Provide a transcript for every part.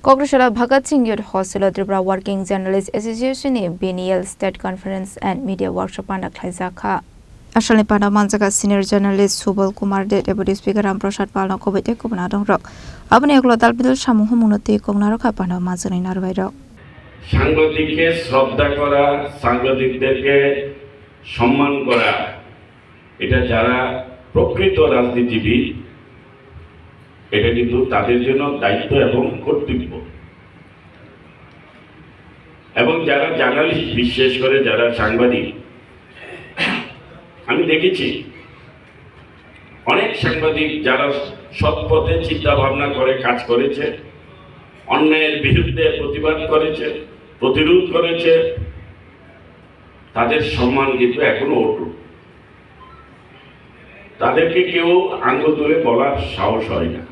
Kokrashala Bhagat Singh Youth Hostel Tripura Working Journalists Association BNL State Conference and Media Workshop and Klaizaka. Ashalni Panda Manjaka Senior Journalist Subal Kumar De Deputy Speaker Ramprasad Palna Kobete Kubnadong Rock. Abne Global Bidul Shamuhumunoti Kognaraka Panda Manzani Narvairo. সাংবাদিককে শ্রদ্ধা করা, সাংবাদিকদেরকে সম্মান করা, এটা যারা প্রকৃত রাজনীতিবিদ এটা কিন্তু তাদের জন্য দায়িত্ব এবং কর্তব্য। এবং যারা জার্নালিস্ট, বিশেষ করে যারা সাংবাদিক, আমি দেখেছি অনেক সাংবাদিক যারা সৎ পথে চিন্তা ভাবনা করে কাজ করেছে, অন্যায়ের বিরুদ্ধে প্রতিবাদ করেছে, প্রতিরোধ করেছে, তাদের সম্মান কিন্তু এখনো অটুট। তাদেরকে কেউ আঙ্গুল তুলে বলার সাহস হয় না,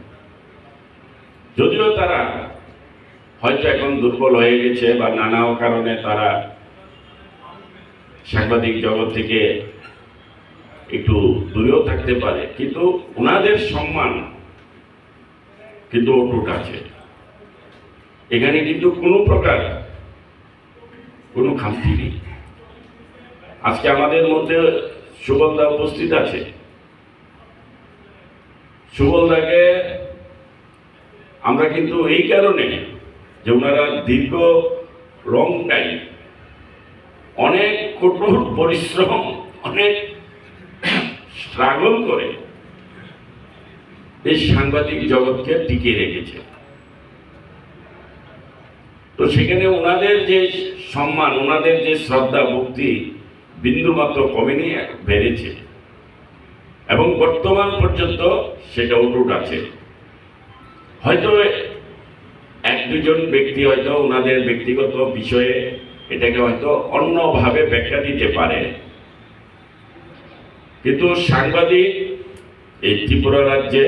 যদিও তারা হয়তো এখন দুর্বল হয়ে গেছে বা নানা কারণে তারা সাংবাদিক জগৎ থেকে একটু দূরেও থাকতে পারে, কিন্তু ওনাদের সম্মান কিন্তু অটুট আছে। এখানে কিন্তু কোনো প্রকার কোনো খামতি নেই। আজকে আমাদের মধ্যে সুবলদা উপস্থিত আছে। সুবলদাকে আমরা কিন্তু এই কারণে যে ওনারা দীর্ঘ লং টাইম অনেক কঠোর পরিশ্রম, অনেক স্ট্রাগল করে এই সাংবাদিক জগৎকে টিকিয়ে রেখেছে। তো সেখানে ওনাদের যে সম্মান, ওনাদের যে শ্রদ্ধা ভক্তি বিন্দুমাত্র কমেনি, বেড়েছে এবং বর্তমান পর্যন্ত সেটা অটুট আছে। হয়তো এক দুজন ব্যক্তি হয়তো ওনাদের ব্যক্তিগত বিষয়ে এটাকে হয়তো অন্যভাবে ব্যাখ্যা দিতে পারে, কিন্তু সাংবাদিক এই ত্রিপুরা রাজ্যে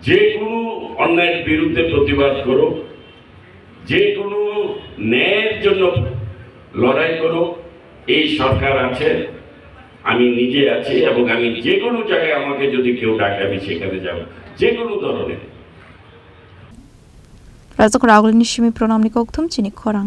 যে কোনো অন্যায়ের বিরুদ্ধে প্রতিবাদ করুক, যে কোনো ন্যায়ের জন্য লড়াই করুক, এই সরকার আছে, আমি নিজে আছি এবং আমি যে কোনো জায়গায় আমাকে যদি কেউ ডাকে আমি সেখানে যাব, যে কোনো ধরনের। রাজকর আগুলিনী সিমি প্রণামনি কৌথম চিনি খরাং।